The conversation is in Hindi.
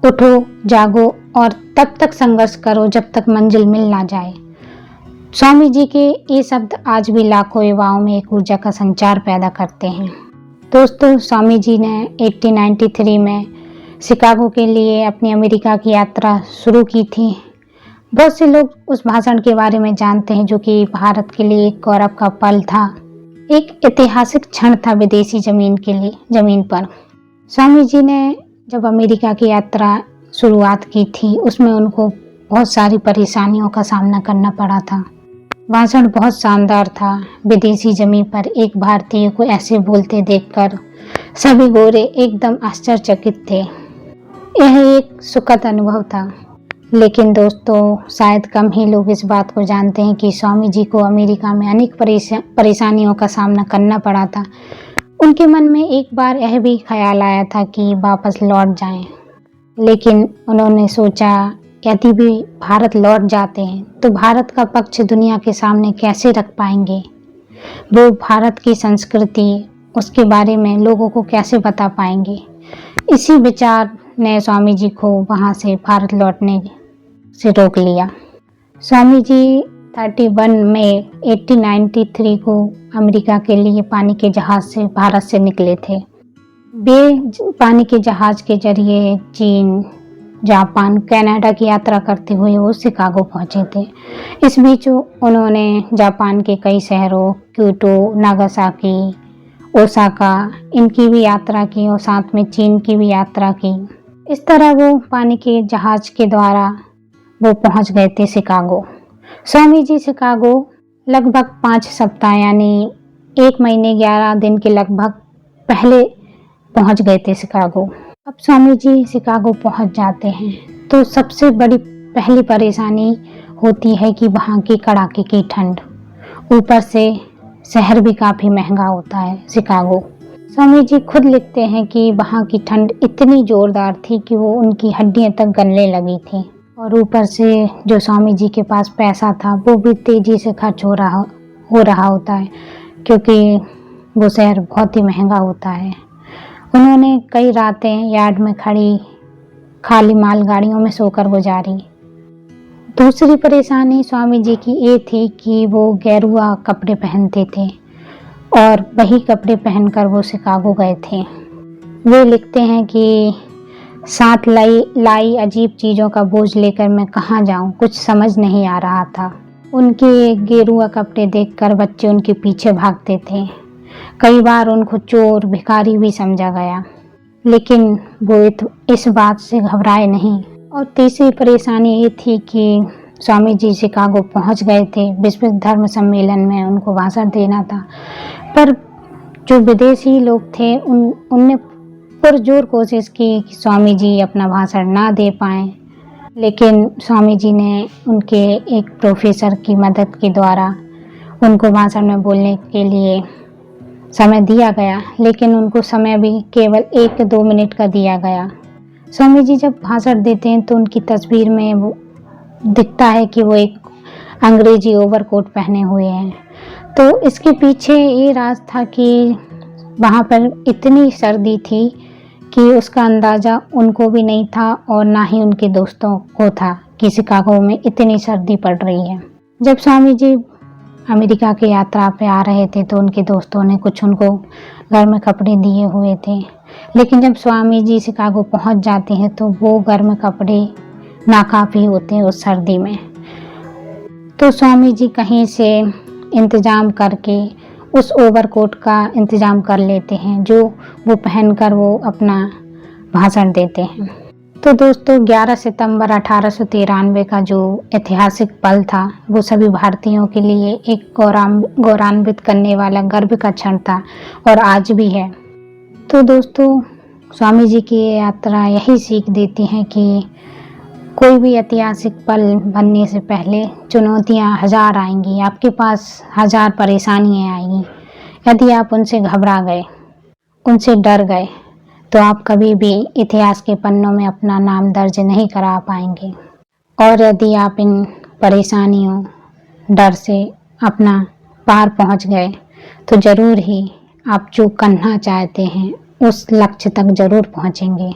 उठो, जागो और तब तक संघर्ष करो जब तक मंजिल मिल ना जाए। स्वामी जी के ये शब्द आज भी लाखों युवाओं में एक ऊर्जा का संचार पैदा करते हैं। दोस्तों, स्वामी जी ने 1893 में शिकागो के लिए अपनी अमेरिका की यात्रा शुरू की थी। बहुत से लोग उस भाषण के बारे में जानते हैं, जो कि भारत के लिए एक गौरव का पल था, एक ऐतिहासिक क्षण था विदेशी जमीन पर। स्वामी जी ने जब अमेरिका की यात्रा शुरुआत की थी, उसमें उनको बहुत सारी परेशानियों का सामना करना पड़ा था। भाषण बहुत शानदार था। विदेशी जमीन पर एक भारतीय को ऐसे बोलते देखकर सभी गोरे एकदम आश्चर्यचकित थे। यह एक सुखद अनुभव था। लेकिन दोस्तों, शायद कम ही लोग इस बात को जानते हैं कि स्वामी जी को अमेरिका में अनेक परेशानियों का सामना करना पड़ा था। उनके मन में एक बार यह भी ख्याल आया था कि वापस लौट जाएं। लेकिन उन्होंने सोचा, यदि भी भारत लौट जाते हैं तो भारत का पक्ष दुनिया के सामने कैसे रख पाएंगे, वो भारत की संस्कृति, उसके बारे में लोगों को कैसे बता पाएंगे। इसी विचार ने स्वामी जी को वहाँ से भारत लौटने से रोक लिया। स्वामी जी 31 मई 1893 को अमेरिका के लिए पानी के जहाज से भारत से निकले थे। वे पानी के जहाज के जरिए चीन, जापान, कनाडा की यात्रा करते हुए वो शिकागो पहुंचे थे। इस बीच उन्होंने जापान के कई शहरों क्योटो, नागासाकी, ओसाका, इनकी भी यात्रा की और साथ में चीन की भी यात्रा की। इस तरह वो पानी के जहाज के द्वारा वो पहुंच गए थे शिकागो। स्वामी जी शिकागो लगभग 5 सप्ताह यानी 1 महीने 11 दिन के लगभग पहले पहुंच गए थे शिकागो। अब स्वामी जी शिकागो पहुंच जाते हैं तो सबसे बड़ी पहली परेशानी होती है कि वहाँ की कड़ाके की ठंड, ऊपर से शहर भी काफ़ी महंगा होता है शिकागो। स्वामी जी खुद लिखते हैं कि वहाँ की ठंड इतनी ज़ोरदार थी कि वो उनकी हड्डियाँ तक गलने लगी थी, और ऊपर से जो स्वामी जी के पास पैसा था वो भी तेज़ी से खर्च हो रहा होता है, क्योंकि वो शहर बहुत ही महंगा होता है। उन्होंने कई रातें यार्ड में खड़ी खाली मालगाड़ियों में सोकर गुजारी। दूसरी परेशानी स्वामी जी की ये थी कि वो गेरुआ कपड़े पहनते थे और वही कपड़े पहनकर वो शिकागो गए थे। वो लिखते हैं कि साथ लाई अजीब चीज़ों का बोझ लेकर मैं कहाँ जाऊँ, कुछ समझ नहीं आ रहा था। उनके गेरुआ कपड़े देखकर बच्चे उनके पीछे भागते थे। कई बार उनको चोर, भिखारी भी समझा गया, लेकिन वो इस बात से घबराए नहीं। और तीसरी परेशानी ये थी कि स्वामी जी शिकागो पहुंच गए थे, विश्व धर्म सम्मेलन में उनको भाषण देना था, पर जो विदेशी लोग थे उनने पुरजोर कोशिश की कि स्वामी जी अपना भाषण ना दे पाएँ। लेकिन स्वामी जी ने उनके एक प्रोफेसर की मदद के द्वारा उनको भाषण में बोलने के लिए समय दिया गया, लेकिन उनको समय भी केवल 1-2 मिनट का दिया गया। स्वामी जी जब भाषण देते हैं तो उनकी तस्वीर में वो दिखता है कि वो एक अंग्रेजी ओवरकोट पहने हुए हैं। तो इसके पीछे ये राज था कि वहाँ पर इतनी सर्दी थी कि उसका अंदाज़ा उनको भी नहीं था और ना ही उनके दोस्तों को था कि शिकागो में इतनी सर्दी पड़ रही है। जब स्वामी जी अमेरिका की यात्रा पे आ रहे थे तो उनके दोस्तों ने कुछ उनको गर्म कपड़े दिए हुए थे, लेकिन जब स्वामी जी शिकागो पहुंच जाते हैं तो वो गर्म कपड़े नाकाफ़ी होते हैं उस सर्दी में। तो स्वामी जी कहीं से इंतज़ाम करके उस ओवरकोट का इंतज़ाम कर लेते हैं, जो वो पहनकर वो अपना भाषण देते हैं। तो दोस्तों, 11 सितंबर 1893 का जो ऐतिहासिक पल था वो सभी भारतीयों के लिए एक गौरवान्वित करने वाला गर्व का क्षण था और आज भी है। तो दोस्तों, स्वामी जी की यात्रा यही सीख देती है कि कोई भी ऐतिहासिक पल बनने से पहले चुनौतियां 1000 आएंगी, आपके पास 1000 परेशानियां आएंगी। यदि आप उनसे घबरा गए, उनसे डर गए, तो आप कभी भी इतिहास के पन्नों में अपना नाम दर्ज नहीं करा पाएंगे। और यदि आप इन परेशानियों, डर से अपना पार पहुंच गए तो ज़रूर ही आप जो करना चाहते हैं उस लक्ष्य तक ज़रूर पहुंचेंगे।